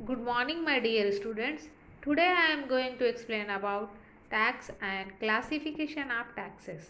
Good morning, my dear students. Today I am going to explain about tax and classification of taxes.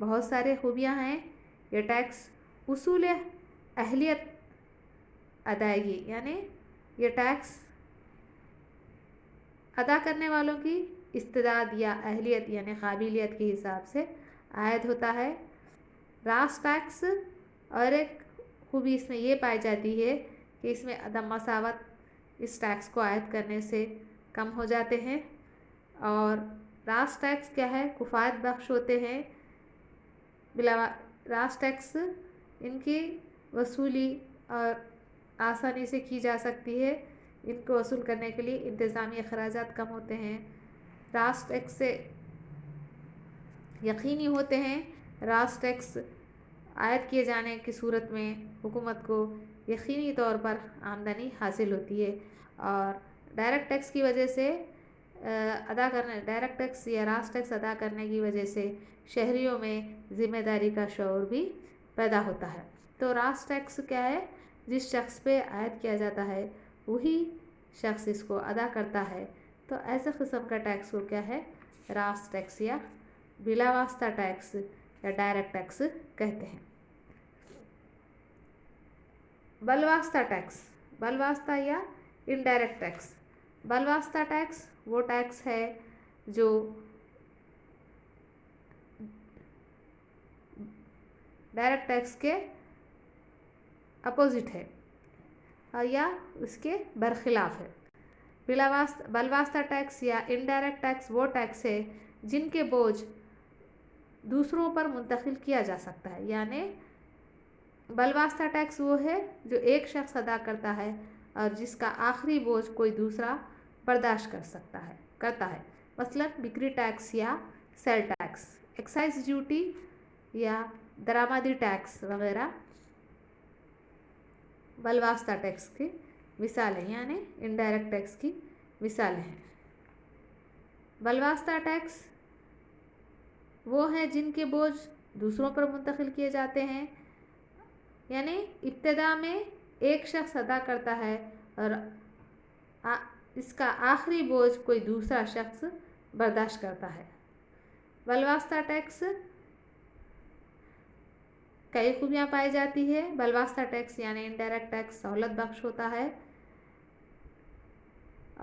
بہت سارے خوبیاں ہیں۔ یہ tax اصول اہلیت ادائیگی، یعنی یہ ٹیکس ادا کرنے والوں کی استعداد یا اہلیت یعنی قابلیت کے حساب سے عائد ہوتا ہے۔ راست ٹیکس اور ایک خوبی اس میں یہ پائی جاتی ہے کہ اس میں عدم مساوات اس ٹیکس کو عائد کرنے سے کم ہو جاتے ہیں۔ اور راست ٹیکس کیا ہے؟ کفایت بخش ہوتے ہیں۔ راست ٹیکس ان کی وصولی اور آسانی سے کی جا سکتی ہے۔ ان کو وصول کرنے کے لیے انتظامی اخراجات کم ہوتے ہیں۔ راست ٹیکس سے یقینی ہوتے ہیں۔ راست ٹیکس عائد کیے جانے کی صورت میں حکومت کو یقینی طور پر آمدنی حاصل ہوتی ہے، اور ڈائریکٹ ٹیکس کی وجہ سے ڈائریکٹ ٹیکس یا راست ٹیکس ادا کرنے کی وجہ سے شہریوں میں ذمہ داری کا شعور بھی پیدا ہوتا ہے۔ تو راست ٹیکس کیا ہے؟ جس شخص پہ عائد کیا جاتا ہے وہی شخص اس کو ادا کرتا ہے۔ تو ایسے قسم کا ٹیکس کو کیا ہے؟ راست ٹیکس یا بلا واسطہ ٹیکس یا ڈائریکٹ ٹیکس کہتے ہیں۔ بالواسطہ ٹیکس، بالواسطہ یا انڈائریکٹ ٹیکس۔ بالواسطہ ٹیکس وہ ٹیکس ہے جو ڈائریکٹ ٹیکس کے اپوزٹ ہے یا اس کے برخلاف ہے۔ بالواسطہ ٹیکس یا انڈائریکٹ ٹیکس وہ ٹیکس ہے جن کے بوجھ دوسروں پر منتقل کیا جا سکتا ہے، یعنی بالواسطہ ٹیکس وہ ہے جو ایک شخص ادا کرتا ہے اور جس کا آخری بوجھ کوئی دوسرا برداشت کرتا ہے۔ مثلا بکری ٹیکس یا سیل ٹیکس، ایکسائز ڈیوٹی یا درآمدی ٹیکس وغیرہ بالواسطہ ٹیکس کی مثالیں یعنی انڈائریکٹ ٹیکس کی مثالیں ہیں۔ بالواسطہ ٹیکس وہ ہیں جن کے بوجھ دوسروں پر منتقل کیے جاتے ہیں، یعنی ابتدا میں ایک شخص ادا کرتا ہے اور اس کا آخری بوجھ کوئی دوسرا شخص برداشت کرتا ہے۔ بالواسطہ ٹیکس کئی خوبیاں پائی جاتی ہے۔ بالواسطہ ٹیکس یعنی انڈائریکٹ ٹیکس سہولت بخش ہوتا ہے،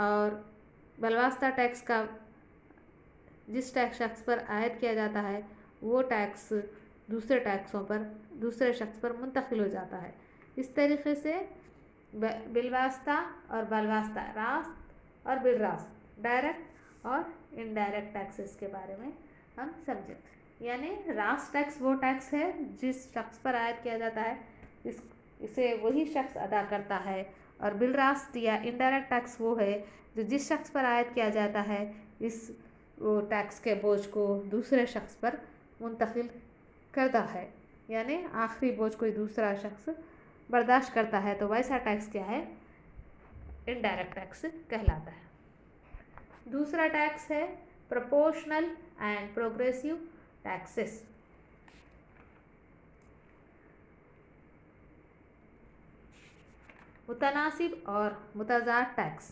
اور بالواسطہ ٹیکس کا جس شخص پر عائد کیا جاتا ہے وہ ٹیکس دوسرے شخص پر منتقل ہو جاتا ہے۔ اس طریقے سے بالواسطہ اور بالواسطہ، راست اور بالراست، ڈائریکٹ اور انڈائریکٹ ٹیکسز کے بارے میں ہم سمجھیں۔ یعنی راست ٹیکس وہ ٹیکس ہے جس شخص پر عائد کیا جاتا ہے اسے وہی شخص ادا کرتا ہے، اور بالراست یا انڈائریکٹ ٹیکس وہ ہے جو جس شخص پر عائد کیا جاتا ہے وہ ٹیکس کے بوجھ کو دوسرے شخص پر منتقل کرتا ہے، یعنی آخری بوجھ کوئی دوسرا شخص برداشت کرتا ہے۔ تو ویسا ٹیکس کیا ہے؟ انڈائریکٹ ٹیکس کہلاتا ہے۔ دوسرا ٹیکس ہے پروپورشنل اینڈ پروگریسو ٹیکسز۔ متناسب اور متضاد ٹیکس۔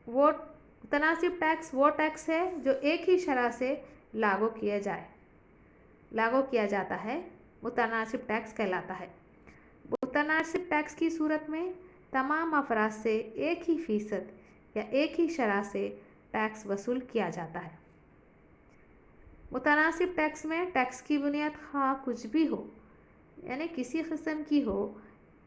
متناسب ٹیکس وہ ٹیکس ہے جو ایک ہی شرح سے لاگو کیا جاتا ہے، متناسب ٹیکس کہلاتا ہے۔ متناسب ٹیکس کی صورت میں تمام افراد سے ایک ہی فیصد یا ایک ہی شرح سے ٹیکس وصول کیا جاتا ہے۔ متناسب ٹیکس میں ٹیکس کی بنیاد خواہ کچھ بھی ہو، یعنی کسی قسم کی ہو،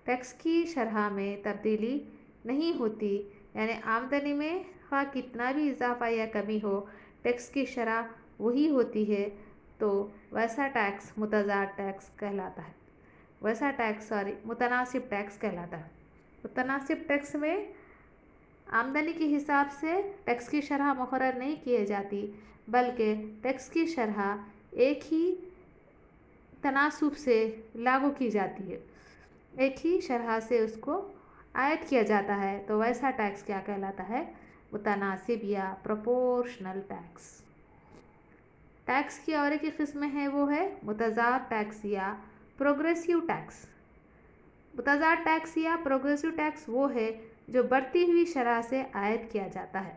ٹیکس کی شرح میں تبدیلی نہیں ہوتی، یعنی آمدنی میں خواہ کتنا بھی اضافہ یا کمی ہو ٹیکس کی شرح وہی ہوتی ہے۔ تو ویسا ٹیکس متضاد ٹیکس کہلاتا ہے، متناسب ٹیکس کہلاتا ہے۔ متناسب ٹیکس میں آمدنی کے حساب سے ٹیکس کی شرح مقرر نہیں کی جاتی، بلکہ ٹیکس کی شرح ایک ہی تناسب سے لاگو کی جاتی ہے، ایک ہی شرح سے اس کو عائد کیا جاتا ہے۔ تو ویسا ٹیکس کیا کہلاتا ہے؟ متناسب یا پروپورشنل ٹیکس۔ ٹیکس کی اور ایک قسم ہے وہ ہے متضاد ٹیکس یا پروگریسو ٹیکس۔ متضاد ٹیکس یا پروگریسو ٹیکس وہ ہے جو بڑھتی ہوئی شرح سے عائد کیا جاتا ہے۔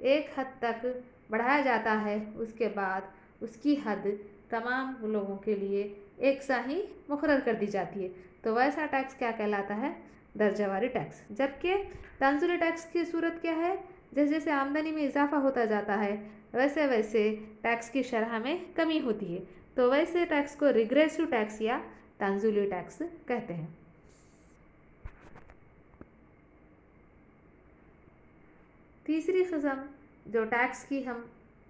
ایک حد تک بڑھایا جاتا ہے، اس کے بعد اس کی حد تمام لوگوں کے لیے ایک سا ہی مقرر کر دی جاتی ہے، تو ویسا ٹیکس کیا کہلاتا ہے؟ درجہ واری ٹیکس۔ جبکہ تنزلی ٹیکس کی صورت کیا ہے؟ جیسے جیسے آمدنی میں اضافہ ہوتا جاتا ہے ویسے ویسے ٹیکس کی شرح میں کمی ہوتی ہے، تو ویسے ٹیکس کو ریگریسو ٹیکس یا تنزلی ٹیکس کہتے ہیں۔ تیسری قسم جو ٹیکس کی ہم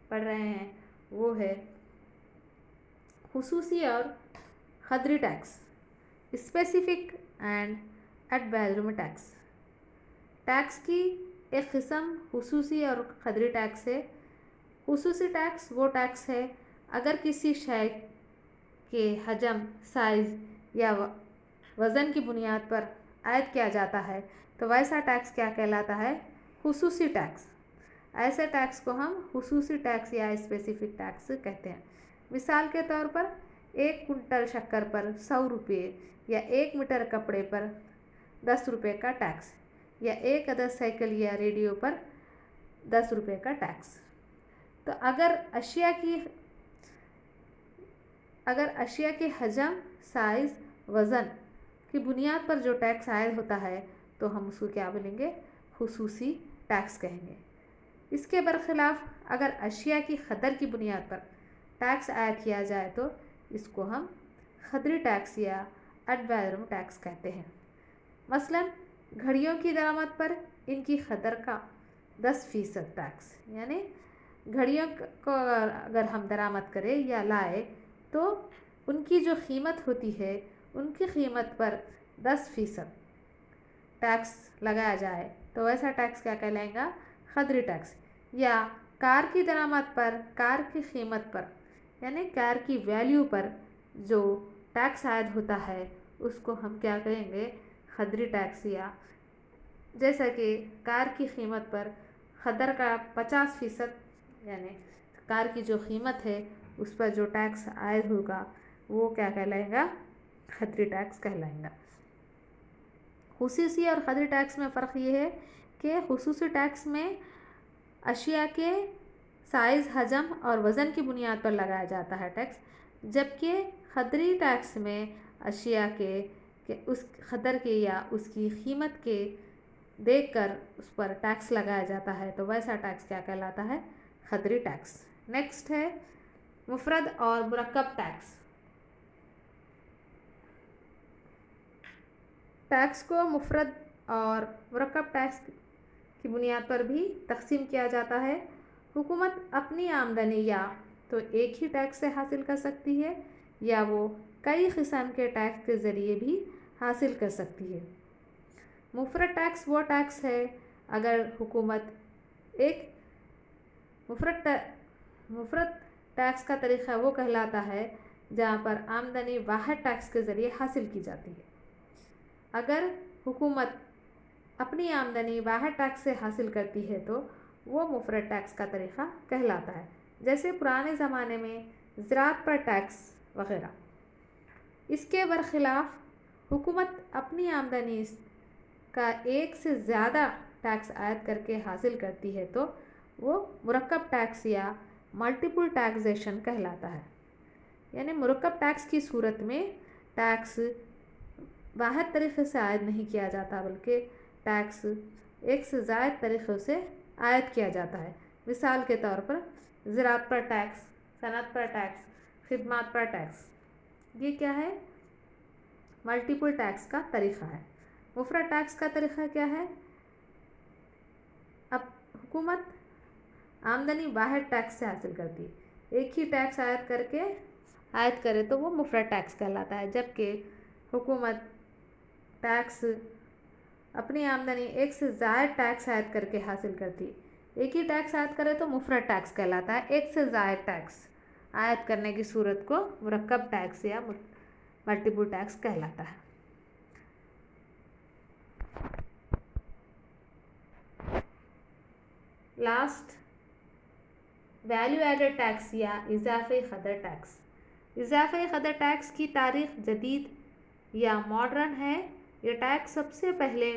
پڑھ رہے ہیں وہ ہے خصوصی اور خدری tax, specific and ad valorem tax. Tax کی ایک قسم خصوصی اور خدری ٹیکس ہے۔ خصوصی ٹیکس وہ ٹیکس ہے اگر کسی شے کے حجم، سائز یا وزن کی بنیاد پر عائد کیا جاتا ہے تو ویسا ٹیکس کیا کہلاتا ہے؟ خصوصی ٹیکس۔ ایسے ٹیکس کو ہم خصوصی ٹیکس یا اسپیسیفک ٹیکس کہتے ہیں۔ مثال کے طور پر 1 کنٹل شکر پر 100 روپے یا 1 میٹر کپڑے پر 10 روپے کا ٹیکس، یا 1 عدد سائیکل یا ریڈیو پر 10 روپے کا ٹیکس۔ تو اگر اشیاء کے حجم، سائز، وزن کی بنیاد پر جو ٹیکس عائد ہوتا ہے تو ہم اس کو کیا بولیں گے؟ خصوصی ٹیکس کہیں گے۔ اس کے برخلاف اگر اشیاء کی قدر کی بنیاد پر ٹیکس عائد کیا جائے تو اس کو ہم خدری ٹیکس یا ایڈ ویلوم ٹیکس کہتے ہیں۔ مثلاً گھڑیوں کی درآمد پر ان کی قدر کا 10% ٹیکس، یعنی گھڑیوں کو اگر ہم درآمد کریں یا لائے تو ان کی جو قیمت ہوتی ہے ان کی قیمت پر 10% ٹیکس لگایا جائے تو ایسا ٹیکس کیا کہلائے گا؟ خدری ٹیکس۔ یا کار کی درآمد پر کار کی قیمت پر، یعنی کار کی ویلیو پر جو ٹیکس عائد ہوتا ہے اس کو ہم کیا کہیں گے؟ خدری ٹیکس۔ یا جیسا کہ کار کی قیمت پر قدر کا 50%، یعنی کار کی جو قیمت ہے اس پر جو ٹیکس عائد ہوگا وہ کیا کہلائے گا؟ خدری ٹیکس کہلائے گا۔ خصوصی اور خدری ٹیکس میں فرق یہ ہے کہ خصوصی ٹیکس میں اشیاء کے سائز، حجم اور وزن کی بنیاد پر لگایا جاتا ہے ٹیکس، جبکہ خدری ٹیکس میں اشیاء کے اس قدر کے یا اس کی قیمت کے دیکھ کر اس پر ٹیکس لگایا جاتا ہے، تو ویسا ٹیکس کیا کہلاتا ہے؟ خدری ٹیکس۔ نیکسٹ ہے مفرد اور مرکب ٹیکس۔ ٹیکس کو مفرد اور مرکب ٹیکس کی بنیاد پر بھی تقسیم کیا جاتا ہے۔ حکومت اپنی آمدنی یا تو ایک ہی ٹیکس سے حاصل کر سکتی ہے یا وہ کئی قسم کے ٹیکس کے ذریعے بھی حاصل کر سکتی ہے۔ مفرد ٹیکس وہ ٹیکس ہے اگر حکومت ایک مفرد ٹیکس کا طریقہ وہ کہلاتا ہے جہاں پر آمدنی واحد ٹیکس کے ذریعے حاصل کی جاتی ہے۔ اگر حکومت اپنی آمدنی واحد ٹیکس سے حاصل کرتی ہے تو وہ مفرد ٹیکس کا طریقہ کہلاتا ہے، جیسے پرانے زمانے میں زراعت پر ٹیکس وغیرہ۔ اس کے برخلاف حکومت اپنی آمدنی کا ایک سے زیادہ ٹیکس عائد کر کے حاصل کرتی ہے تو وہ مرکب ٹیکس یا ملٹیپل ٹیکسیشن کہلاتا ہے۔ یعنی مرکب ٹیکس کی صورت میں ٹیکس واحد طریقے سے عائد نہیں کیا جاتا بلکہ ٹیکس ایک سے زائد طریقوں سے عائد کیا جاتا ہے۔ مثال کے طور پر زراعت پر ٹیکس، صنعت پر ٹیکس، خدمات پر ٹیکس۔ یہ کیا ہے؟ ملٹیپل ٹیکس کا طریقہ ہے۔ مفرد ٹیکس کا طریقہ کیا ہے؟ اب حکومت آمدنی واحد ٹیکس سے حاصل کرتی ہے، ایک ہی ٹیکس عائد کرے تو وہ مفرد ٹیکس کہلاتا ہے، جبکہ حکومت ٹیکس اپنی آمدنی ایک سے زائد ٹیکس عائد کر کے حاصل کرتی ہے، ایک ہی ٹیکس عائد کرے تو مفرد ٹیکس کہلاتا ہے، ایک سے زائد ٹیکس عائد کرنے کی صورت کو مرکب ٹیکس یا ملٹیپل ٹیکس کہلاتا ہے۔ لاسٹ ویلیو ایڈڈ ٹیکس یا اضافی قدر ٹیکس۔ اضافی قدر ٹیکس کی تاریخ جدید یا ماڈرن ہے۔ یہ ٹیکس سب سے پہلے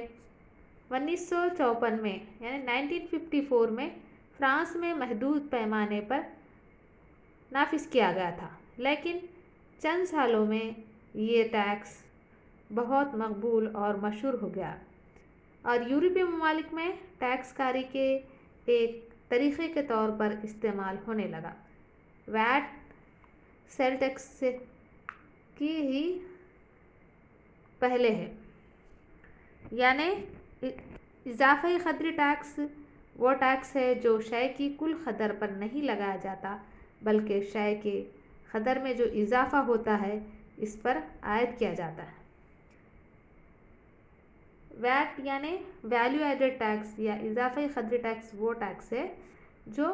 1954 میں یعنی 1954 میں فرانس میں محدود پیمانے پر نافذ کیا گیا تھا، لیکن چند سالوں میں یہ ٹیکس بہت مقبول اور مشہور ہو گیا اور یورپی ممالک میں ٹیکس کاری کے ایک طریقے کے طور پر استعمال ہونے لگا۔ ویٹ سیل ٹیکس کی ہی پہلے ہے، یعنی اضافی قدری ٹیکس وہ ٹیکس ہے جو شے کی کل قدر پر نہیں لگایا جاتا بلکہ شے کے قدر میں جو اضافہ ہوتا ہے اس پر عائد کیا جاتا ہے۔ ویٹ یعنی ویلیو ایڈڈ ٹیکس یا اضافی قدری ٹیکس وہ ٹیکس ہے جو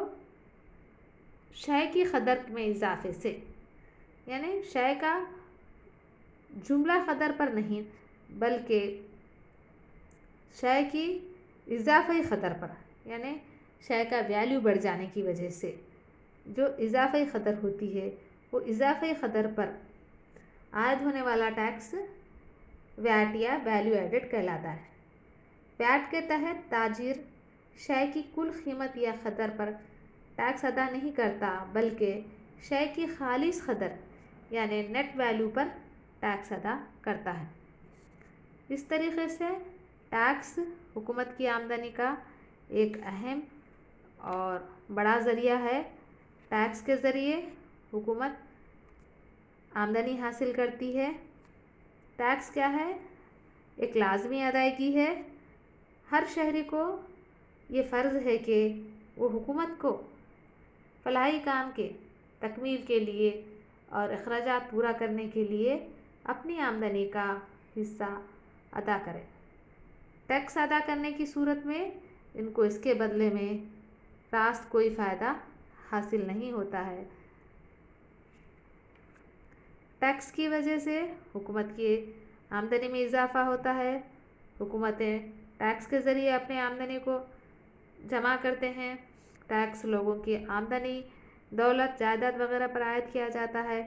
شے کی قدر میں اضافے سے، یعنی شے کا جملہ قدر پر نہیں بلکہ شے کی اضافی قدر پر، یعنی شے کا ویلیو بڑھ جانے کی وجہ سے جو اضافی قدر ہوتی ہے وہ اضافی قدر پر عائد ہونے والا ٹیکس ویٹ یا ویلیو ایڈڈ کہلاتا ہے۔ ویٹ کے تحت تاجر شے کی کل قیمت یا قدر پر ٹیکس ادا نہیں کرتا بلکہ شے کی خالص قدر یعنی نیٹ ویلیو پر ٹیکس ادا کرتا ہے۔ اس طریقے سے ٹیکس حکومت کی آمدنی کا ایک اہم اور بڑا ذریعہ ہے۔ ٹیکس کے ذریعے حکومت آمدنی حاصل کرتی ہے۔ ٹیکس کیا ہے؟ ایک لازمی ادائیگی ہے۔ ہر شہری کو یہ فرض ہے کہ وہ حکومت کو فلاحی کام کے تکمیل کے لیے اور اخراجات پورا کرنے کے لیے اپنی آمدنی کا حصہ ادا کرے۔ ٹیکس ادا کرنے کی صورت میں ان کو اس کے بدلے میں راست کوئی فائدہ حاصل نہیں ہوتا ہے۔ ٹیکس کی وجہ سے حکومت کی آمدنی میں اضافہ ہوتا ہے۔ حکومتیں ٹیکس کے ذریعے اپنے آمدنی کو جمع کرتے ہیں۔ ٹیکس لوگوں کی آمدنی، دولت، جائیداد وغیرہ پر عائد کیا جاتا ہے۔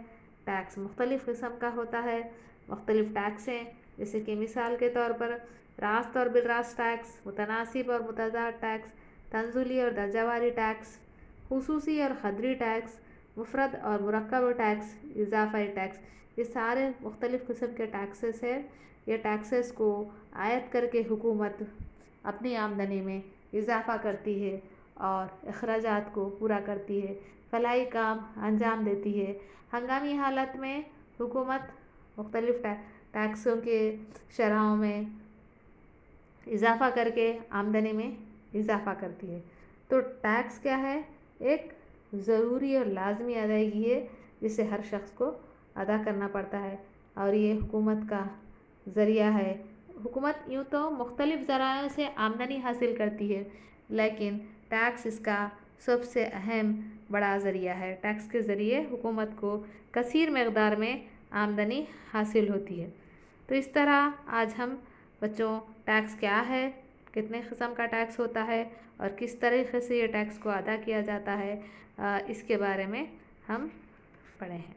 ٹیکس مختلف قسم کا ہوتا ہے۔ مختلف ٹیکسیں جیسے کہ مثال کے طور پر راست اور بالراست ٹیکس، متناسب اور متضاد ٹیکس، تنزلی اور درجہ والی ٹیکس، خصوصی اور قدری ٹیکس، مفرد اور مرکب ٹیکس، اضافی ٹیکس، یہ سارے مختلف قسم کے ٹیکسز ہیں۔ یہ ٹیکسز کو عائد کر کے حکومت اپنی آمدنی میں اضافہ کرتی ہے اور اخراجات کو پورا کرتی ہے، فلاحی کام انجام دیتی ہے۔ ہنگامی حالت میں حکومت مختلف ٹیکسوں کے شرحوں میں اضافہ کر کے آمدنی میں اضافہ کرتی ہے۔ تو ٹیکس کیا ہے؟ ایک ضروری اور لازمی ادائیگی ہے جسے ہر شخص کو ادا کرنا پڑتا ہے اور یہ حکومت کا ذریعہ ہے۔ حکومت یوں تو مختلف ذرائع سے آمدنی حاصل کرتی ہے لیکن ٹیکس اس کا سب سے اہم بڑا ذریعہ ہے۔ ٹیکس کے ذریعے حکومت کو کثیر مقدار میں آمدنی حاصل ہوتی ہے۔ تو اس طرح آج ہم بچوں ٹیکس کیا ہے، کتنے قسم کا ٹیکس ہوتا ہے اور کس طریقے سے یہ ٹیکس کو ادا کیا جاتا ہے، اس کے بارے میں ہم پڑھے ہیں۔